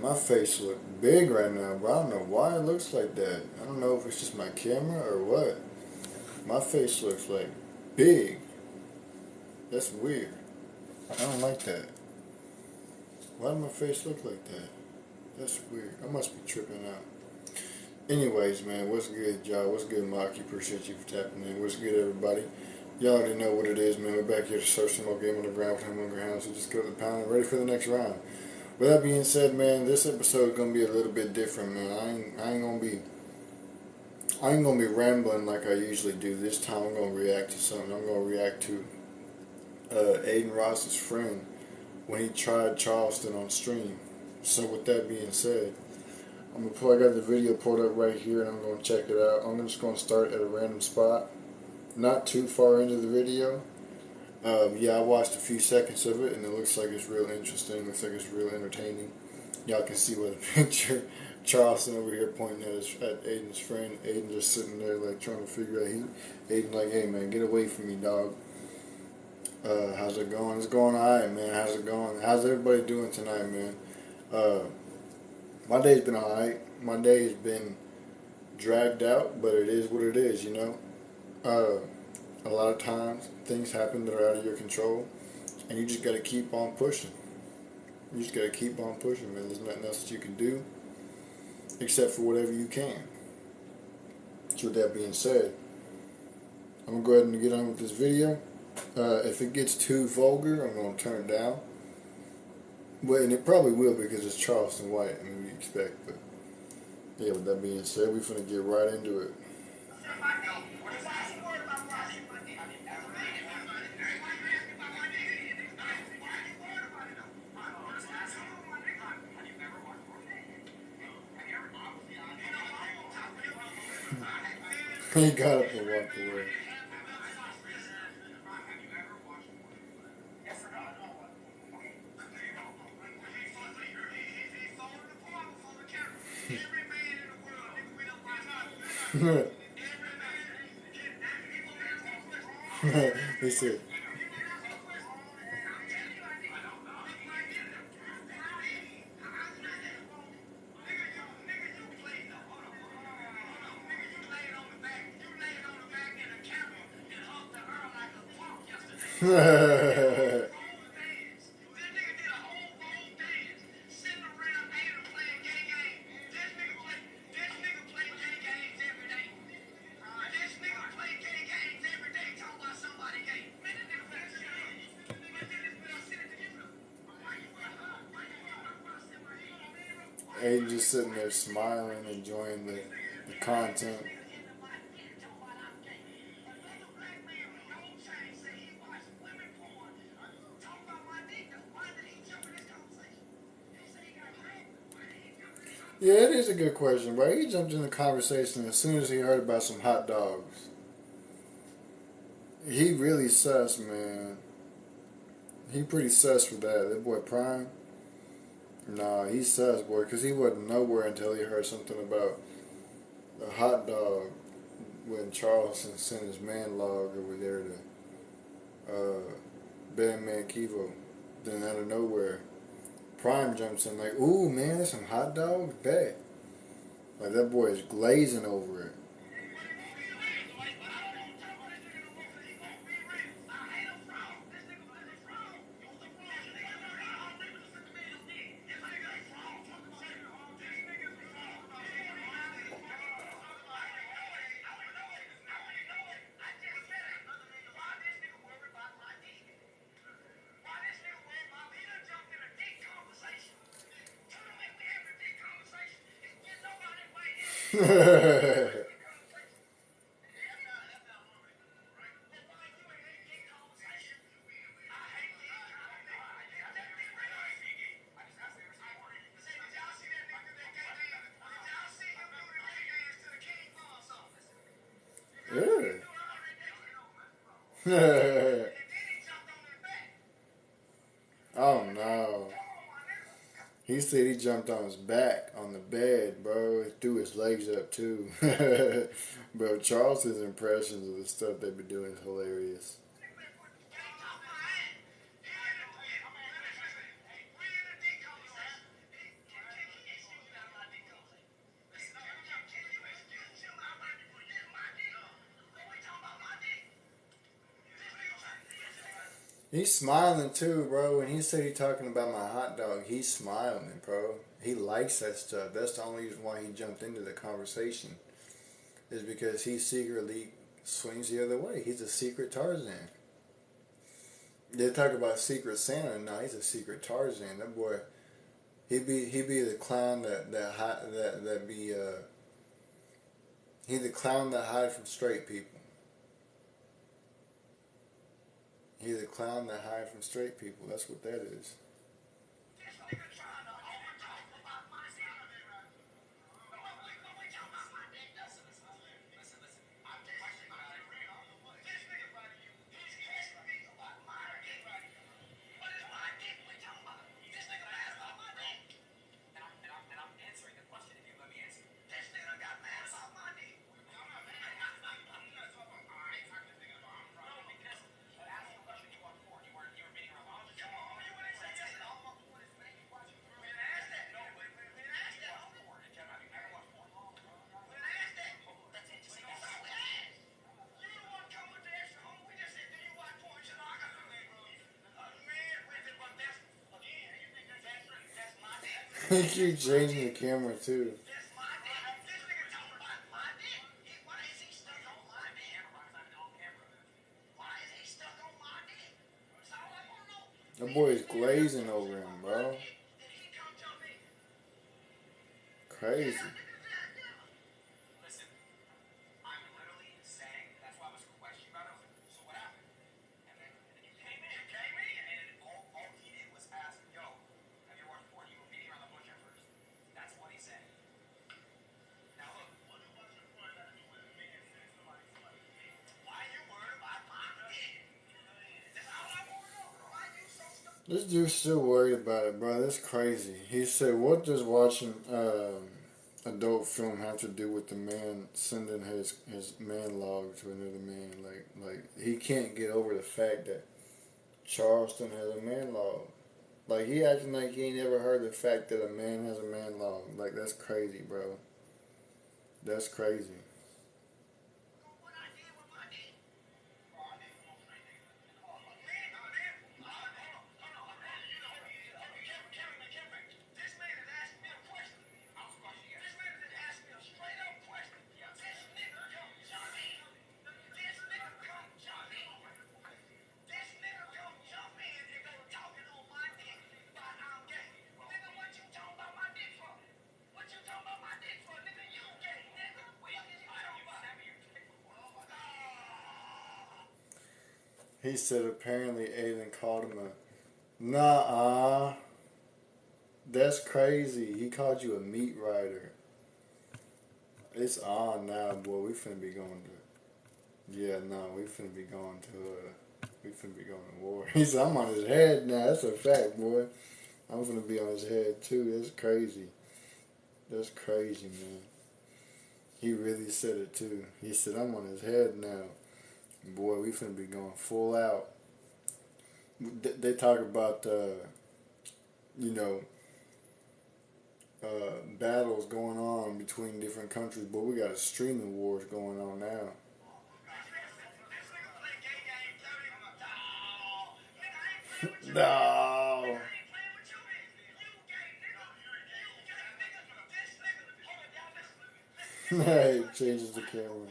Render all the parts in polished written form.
My face look big right now, but I don't know why it looks like that. I don't know if it's just my camera or what. My face looks like big. That's weird. I don't like that. Why does my face look like that? That's weird. I must be tripping out. Anyways, man, what's good, y'all? What's good, Maki? Appreciate you for tapping in. What's good, everybody? Y'all already know what it is, man. We're back here to search some more game on the ground with him hungry hounds. So just go to the pound and ready for the next round. With that being said, man, this episode is gonna be a little bit different, man. I ain't gonna be rambling like I usually do. This time I'm gonna react to something. I'm gonna react to Adin Ross's friend when he tried Charleston on stream. So with that being said, I got the video pulled up right here and I'm gonna check it out. I'm just gonna start at a random spot, not too far into the video. Yeah, I watched a few seconds of it and it looks like it's real interesting. Looks like it's real entertaining. Y'all can see what the picture. Charleston over here pointing at Adin's friend. Adin just sitting there like trying to figure out. Adin like, hey man, get away from me, dog. How's it going? It's going alright, man. How's it going? How's everybody doing tonight, man? My day's been alright. My day's been dragged out, but it is what it is, you know. A lot of times things happen that are out of your control, and you just gotta keep on pushing. You just gotta keep on pushing, man. There's nothing else that you can do except for whatever you can. So with that being said, I'm gonna go ahead and get on with this video. If it gets too vulgar, I'm gonna turn it down. Well, and it probably will because it's Charleston White. I mean, we expect. But yeah, with that being said, we finna get right into it. He got up and walked away. He said, Aiden just sitting there smiling, enjoying the content. Yeah, it is a good question, but he jumped in the conversation as soon as he heard about some hot dogs. He really sus, man. He pretty sus for that. That boy Prime. Nah, he's sus, boy, because he wasn't nowhere until he heard something about a hot dog when Charleston sent his man log over there to Bandman Kivo. Then out of nowhere, Prime jumps in like, ooh, man, there's some hot dogs? Bet. Like, that boy is glazing over it. Yeah. Oh no. He said he jumped on his back on the bed, bro. He threw his legs up too. Bro, Charleston's impressions of the stuff they be doing is hilarious. He's smiling too, bro. When he said he talking about my hot dog, he's smiling, bro. He likes that stuff. That's the only reason why he jumped into the conversation. Is because he secretly swings the other way. He's a secret Tarzan. They talk about secret Santa. No, he's a secret Tarzan. That boy, he be the clown that be he the clown that hide from straight people. He the clown that hide from straight people. That's what that is. He keeps changing the camera too. That boy is glazing over him, bro. Crazy. This dude's still worried about it, bro. That's crazy. He said, "What does watching adult film have to do with the man sending his man log to another man? Like he can't get over the fact that Charleston has a man log. Like he acting like he ain't ever heard the fact that a man has a man log. Like that's crazy, bro. That's crazy." He said apparently Aiden called him a nah. That's crazy. He called you a meat rider. It's on now, boy. We finna be going to. Yeah, no, we finna be going to. We finna be going to war. He said I'm on his head now. That's a fact, boy. I'm finna be on his head too. That's crazy. That's crazy, man. He really said it too. He said I'm on his head now. Boy, we finna be going full out. They talk about you know battles going on between different countries, but we got a streaming wars going on now. No. He changes the camera.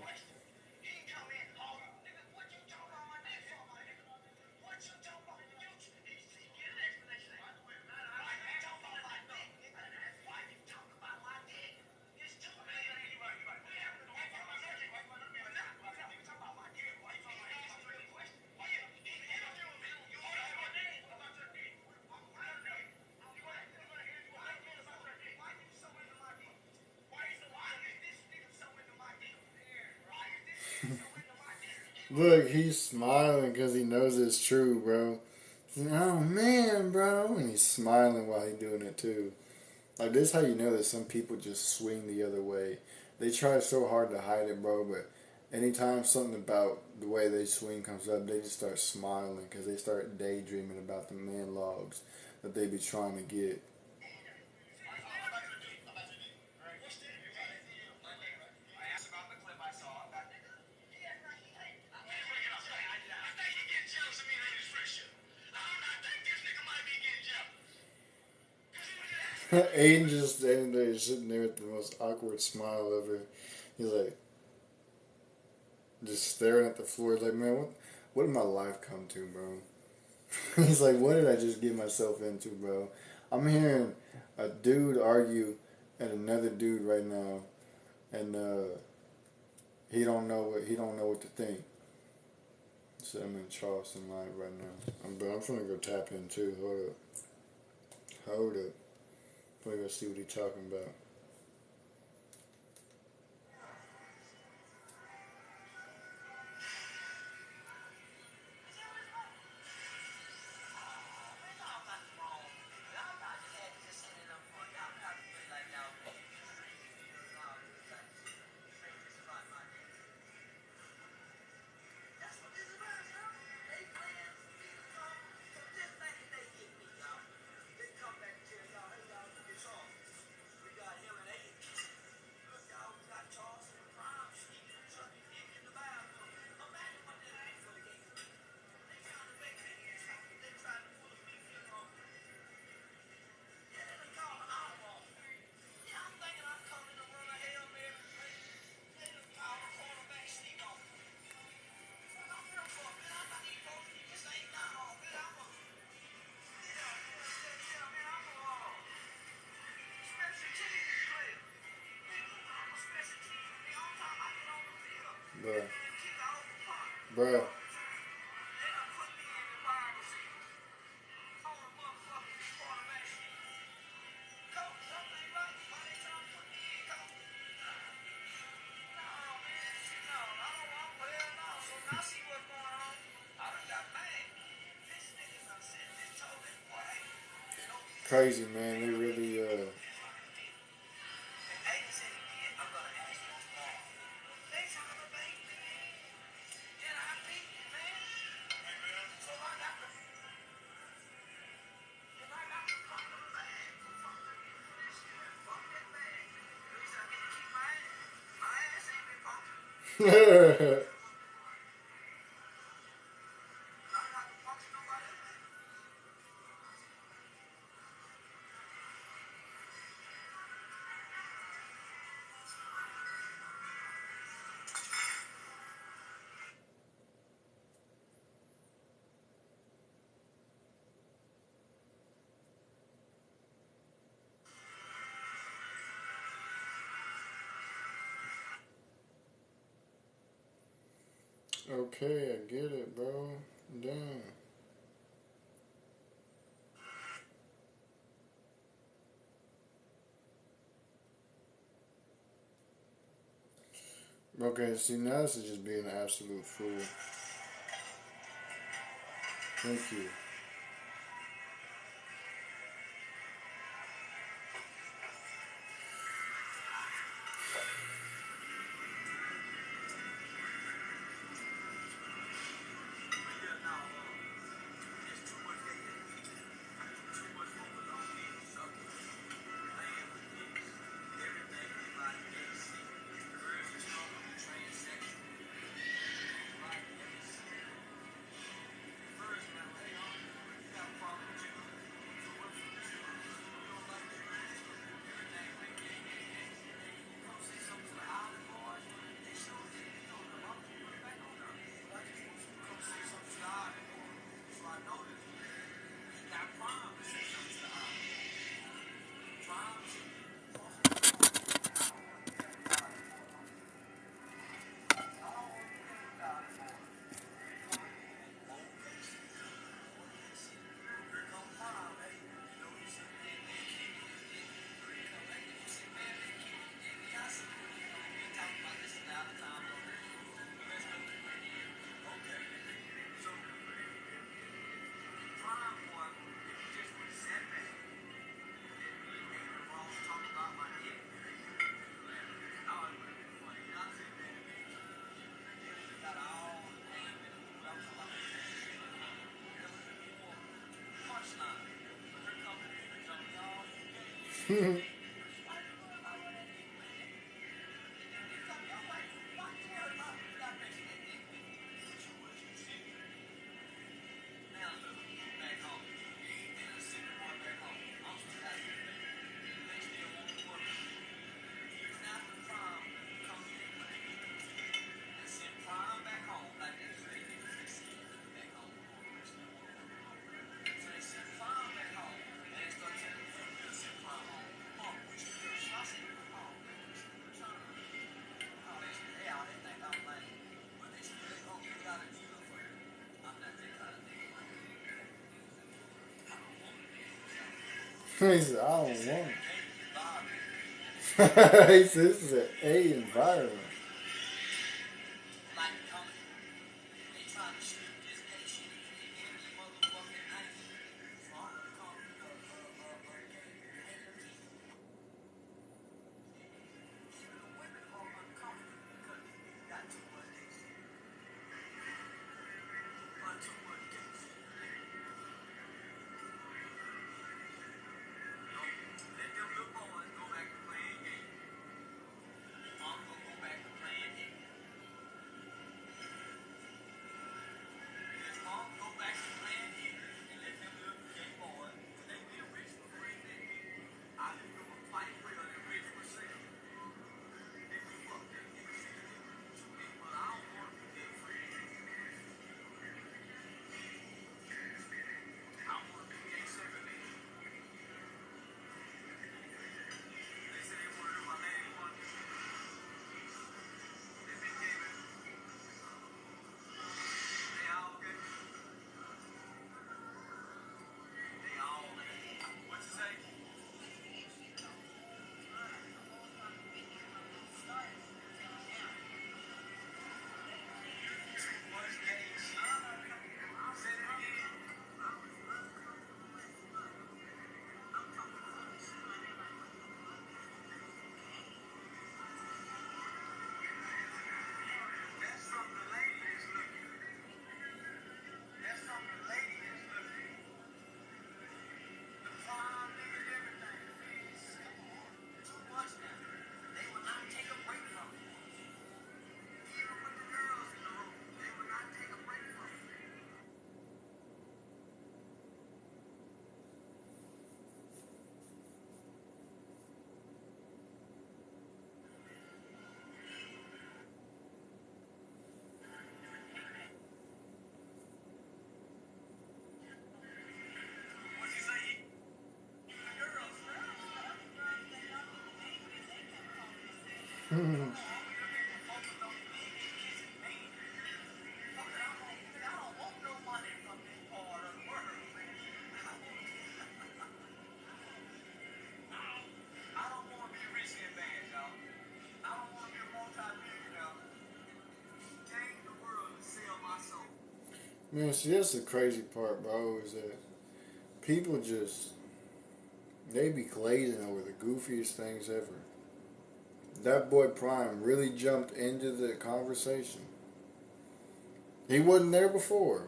Look, he's smiling because he knows it's true, bro. Oh man, bro, and he's smiling while he's doing it too. Like this, how you know that some people just swing the other way. They try so hard to hide it, bro. But anytime something about the way they swing comes up, they just start smiling because they start daydreaming about the man logs that they be trying to get. Aiden just standing there, sitting there with the most awkward smile ever. He's like, just staring at the floor. He's like, man, what did my life come to, bro? He's like, what did I just get myself into, bro? I'm hearing a dude argue and another dude right now, and he don't know what to think. So I'm in Charleston live right now. But I'm finna go tap in too. Hold up. Let me go see what he's talking about. Bruh. Bruh. Crazy, man. They really, Okay, I get it, bro. Damn. Okay, see, now this is just being an absolute fool. Thank you. He said, I don't want it. He said, this is an A environment. Man, see, that's the crazy part, bro, is that people just, they be glazing over the goofiest things ever. That boy Prime really jumped into the conversation. He wasn't there before.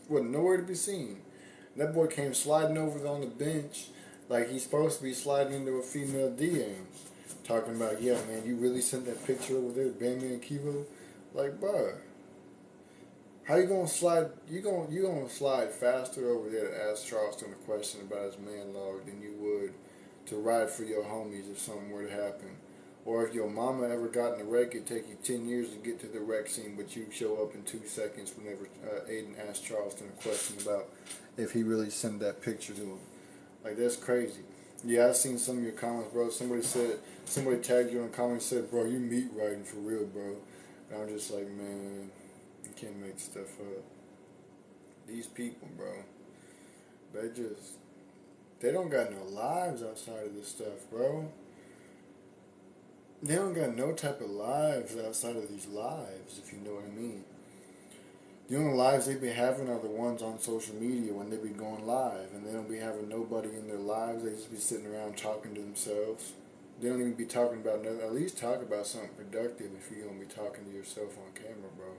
Wasn't nowhere to be seen. That boy came sliding over on the bench like he's supposed to be sliding into a female DM. Talking about, yeah, man, you really sent that picture over there to Bambi and Kivo? Like, bruh, how you gonna slide? You gonna slide faster over there to ask Charleston a question about his man log than you would to ride for your homies if something were to happen. Or if your mama ever got in a wreck, it'd take you 10 years to get to the wreck scene, but you show up in 2 seconds whenever Aiden asked Charleston a question about if he really sent that picture to him. Like, that's crazy. Yeah, I've seen some of your comments, bro. Somebody tagged you in the comments and said, bro, you meat riding for real, bro. And I'm just like, man, you can't make stuff up. These people, bro, they don't got no lives outside of this stuff, bro. They don't got no type of lives outside of these lives, if you know what I mean. The only lives they be having are the ones on social media when they be going live, and they don't be having nobody in their lives. They just be sitting around talking to themselves. They don't even be talking about nothing. At least talk about something productive if you're gonna be talking to yourself on camera, bro.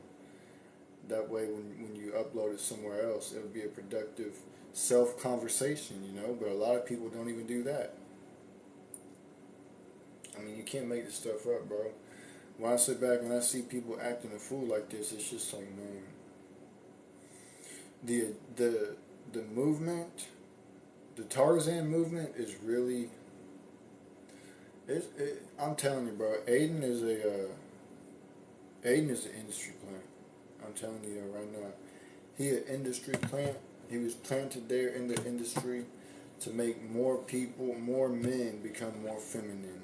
That way, when you upload it somewhere else, it'll be a productive self-conversation, you know. But a lot of people don't even do that. I mean, you can't make this stuff up, bro. When I sit back and I see people acting a fool like this, it's just like, man. The movement, the Tarzan movement is really. I'm telling you, bro. Aiden is an industry plant. I'm telling you that right now. He an industry plant. He was planted there in the industry to make more people, more men become more feminine.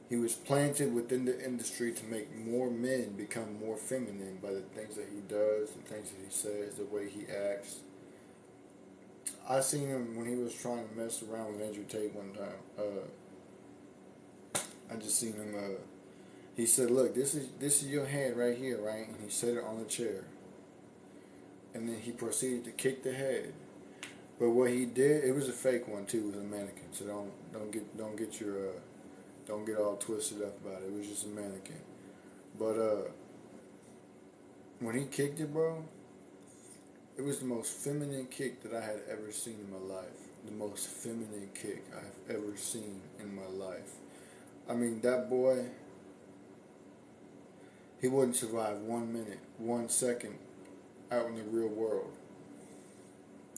He was planted within the industry to make more men become more feminine by the things that he does, the things that he says, the way he acts. I seen him when he was trying to mess around with Andrew Tate one time. I just seen him. He said, "Look, this is your head right here, right?" And he set it on the chair, and then he proceeded to kick the head. But what he did, it was a fake one too. It was a mannequin. So don't get all twisted up about it. It was just a mannequin. But when he kicked it, bro, it was the most feminine kick that I had ever seen in my life. The most feminine kick I've ever seen in my life. I mean, that boy, he wouldn't survive 1 minute, 1 second out in the real world.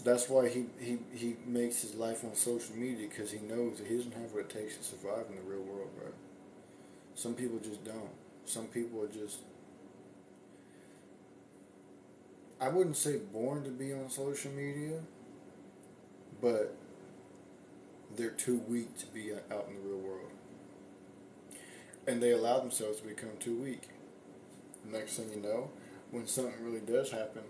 That's why he makes his life on social media, because he knows that he doesn't have what it takes to survive in the real world, bro. Some people just don't. Some people are just, I wouldn't say born to be on social media, but they're too weak to be out in the real world. And they allow themselves to become too weak. Next thing you know, when something really does happen,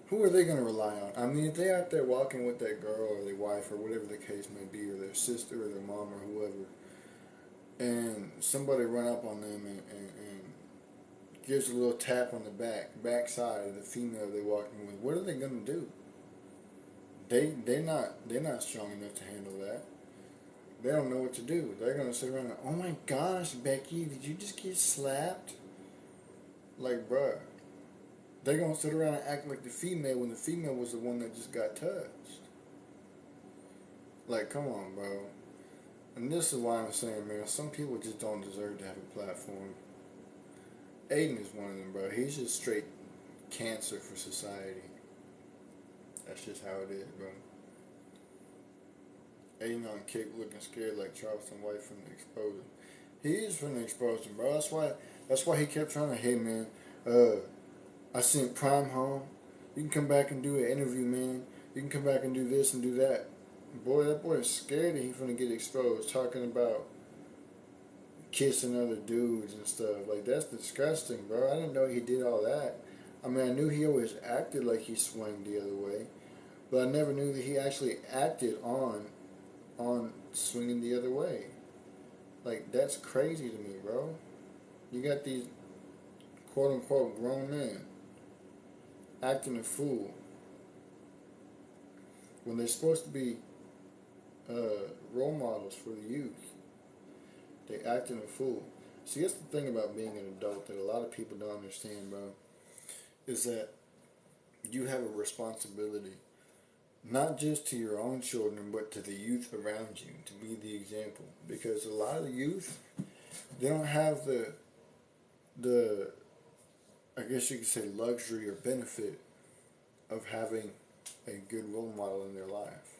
who are they going to rely on? I mean, if they're out there walking with that girl or their wife or whatever the case may be, or their sister or their mom or whoever, and somebody run up on them and gives a little tap on the backside of the female they're walking with, what are they going to do? They're not strong enough to handle that. They don't know what to do. They're going to sit around and, oh my gosh, Becky, did you just get slapped? Like, bruh. They're going to sit around and act like the female when the female was the one that just got touched. Like, come on, bro. And this is why I'm saying, man, some people just don't deserve to have a platform. Adin is one of them, bro. He's just straight cancer for society. That's just how it is, bro. Adin on kick looking scared like Charleston White from the exposure. He is from the exposure, bro. That's why he kept trying to, hey, man, I sent Prime home. You can come back and do an interview, man. You can come back and do this and do that. Boy, that boy is scared that he's going to get exposed, talking about kissing other dudes and stuff. Like, that's disgusting, bro. I didn't know he did all that. I mean, I knew he always acted like he swung the other way, but I never knew that he actually acted on swinging the other way. Like, that's crazy to me, bro. You got these quote-unquote grown men acting a fool when they're supposed to be role models for the youth. They acting a fool. See, that's the thing about being an adult that a lot of people don't understand, bro, is that you have a responsibility, not just to your own children, but to the youth around you, to be the example. Because a lot of the youth, they don't have the I guess you could say, luxury or benefit of having a good role model in their life.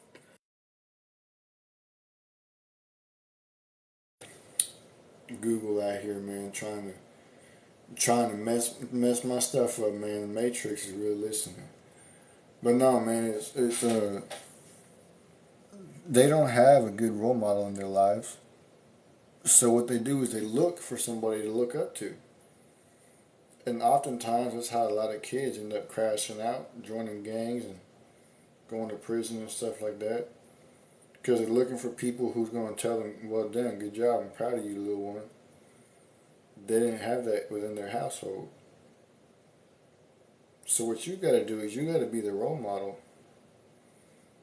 Google out here, man, trying to mess my stuff up, man. The Matrix is really listening. But no, man, it's they don't have a good role model in their lives. So what they do is they look for somebody to look up to. And oftentimes that's how a lot of kids end up crashing out, joining gangs and going to prison and stuff like that. Because they're looking for people who's going to tell them, well done, good job, I'm proud of you, little one. They didn't have that within their household. So what you got to do is you got to be the role model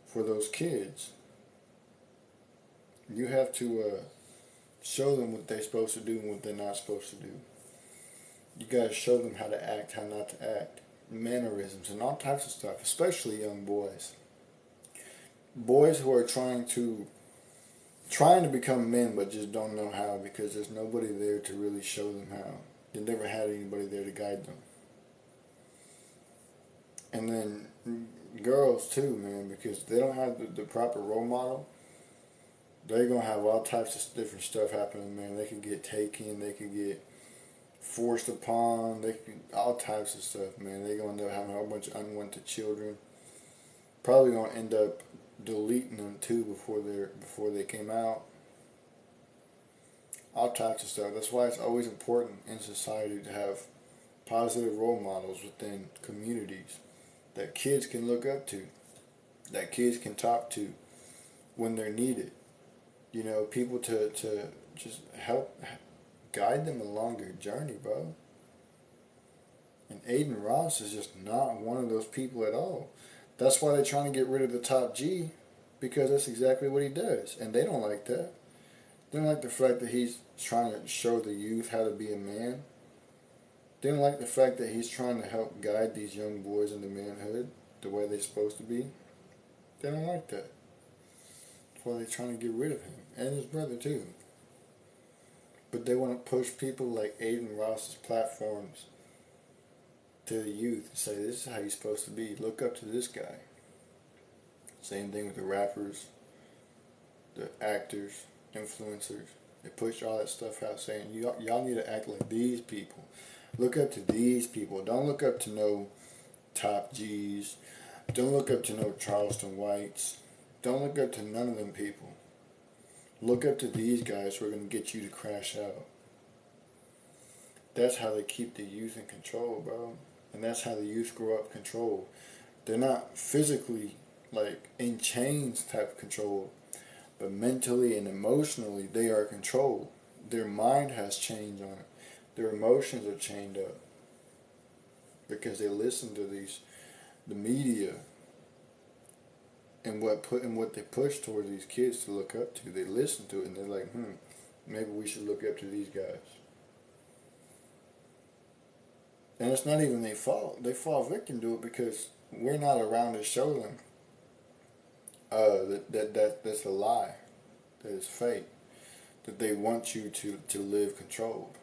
for those kids. You have to show them what they're supposed to do and what they're not supposed to do. You got to show them how to act, how not to act, mannerisms, and all types of stuff, especially young boys. Boys who are trying to become men but just don't know how, because there's nobody there to really show them how. They never had anybody there to guide them. And then girls too, man, because they don't have the proper role model. They're going to have all types of different stuff happening, man. They could get taken, they could get forced upon, all types of stuff, man. They're going to end up having a whole bunch of unwanted children. Probably going to end up deleting them too before they came out. All types of stuff. That's why it's always important in society to have positive role models within communities that kids can look up to. that kids can talk to when they're needed. You know, people to just help guide them along their journey, bro. And Adin Ross is just not one of those people at all. That's why they're trying to get rid of the top G, because that's exactly what he does. And they don't like that. They don't like the fact that he's trying to show the youth how to be a man. They don't like the fact that he's trying to help guide these young boys into manhood the way they're supposed to be. They don't like that. That's why they're trying to get rid of him. And his brother, too. But they want to push people like Adin Ross's platforms to the youth and say, this is how you're supposed to be. Look up to this guy. Same thing with the rappers, the actors, influencers. They push all that stuff out saying, y'all need to act like these people. Look up to these people. Don't look up to no top G's. Don't look up to no Charleston Whites. Don't look up to none of them people. Look up to these guys who are going to get you to crash out. That's how they keep the youth in control, bro. And that's how the youth grow up controlled. They're not physically, like, in chains type of control, but mentally and emotionally they are controlled. Their mind has changed on it. Their emotions are chained up because they listen to the media and what they push towards these kids to look up to. They listen to it and they're like, maybe we should look up to these guys. And it's not even their fault. They fall victim to it because we're not around to show them that's a lie, that is fake, that they want you to live controlled.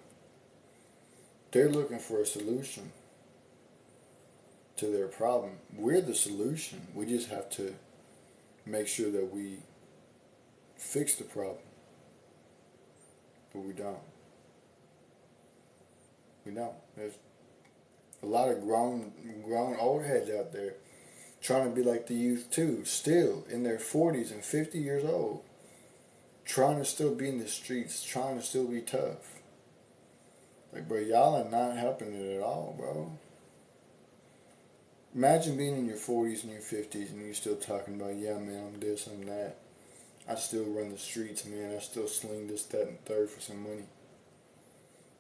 They're looking for a solution to their problem. We're the solution. We just have to make sure that we fix the problem. But we don't. We don't. There's a lot of grown old heads out there trying to be like the youth too, still in their 40s and 50 years old, trying to still be in the streets, trying to still be tough. Like, bro, y'all are not helping it at all, bro. Imagine being in your 40s and your 50s and you're still talking about, yeah, man, I'm this, I'm that. I still run the streets, man. I still sling this, that, and third for some money.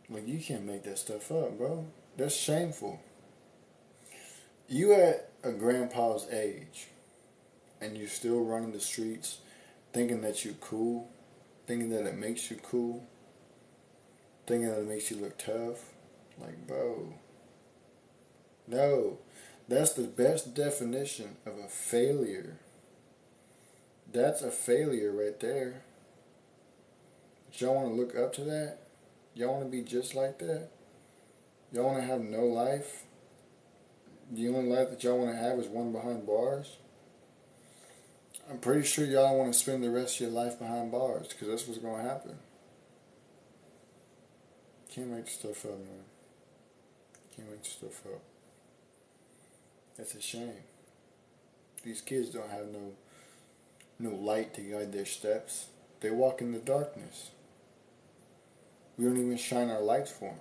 Like, you can't make that stuff up, bro. That's shameful. You at a grandpa's age and you're still running the streets thinking that you're cool, thinking that it makes you cool, thinking that it makes you look tough. Like, bro, no. That's the best definition of a failure. That's a failure right there. But y'all want to look up to that? Y'all want to be just like that? Y'all want to have no life? The only life that y'all want to have is one behind bars? I'm pretty sure y'all want to spend the rest of your life behind bars, because that's what's going to happen. Can't make stuff up, man. Can't make stuff up. That's a shame. These kids don't have no light to guide their steps. They walk in the darkness. We don't even shine our lights for them.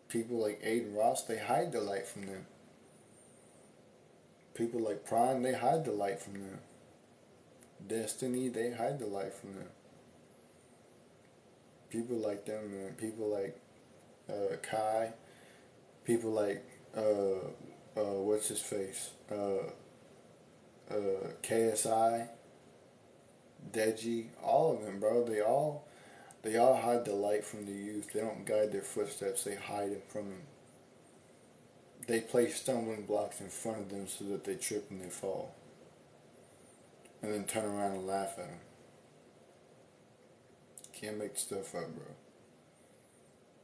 People like Adin Ross, they hide the light from them. People like Prime, they hide the light from them. Destiny, they hide the light from them. People like them, man. People like Kai. People like what's his face? KSI, Deji, all of them, bro. They all hide the light from the youth. They don't guide their footsteps. They hide it from them. They place stumbling blocks in front of them so that they trip and they fall. And then turn around and laugh at them. Can't make stuff up, bro.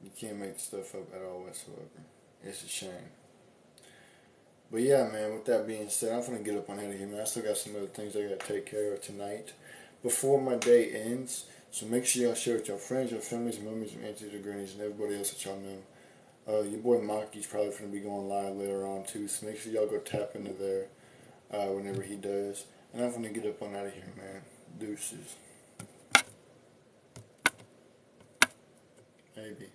You can't make stuff up at all whatsoever. It's a shame. But yeah, man, with that being said, I'm going to get up on out of here, man. I still got some other things I got to take care of tonight before my day ends. So make sure y'all share with your friends, your families, your mummies, your aunties, your grannies, and everybody else that y'all know. Your boy Maki's probably going to be going live later on too, so make sure y'all go tap into there whenever he does. And I'm going to get up on out of here, man. Deuces. Maybe.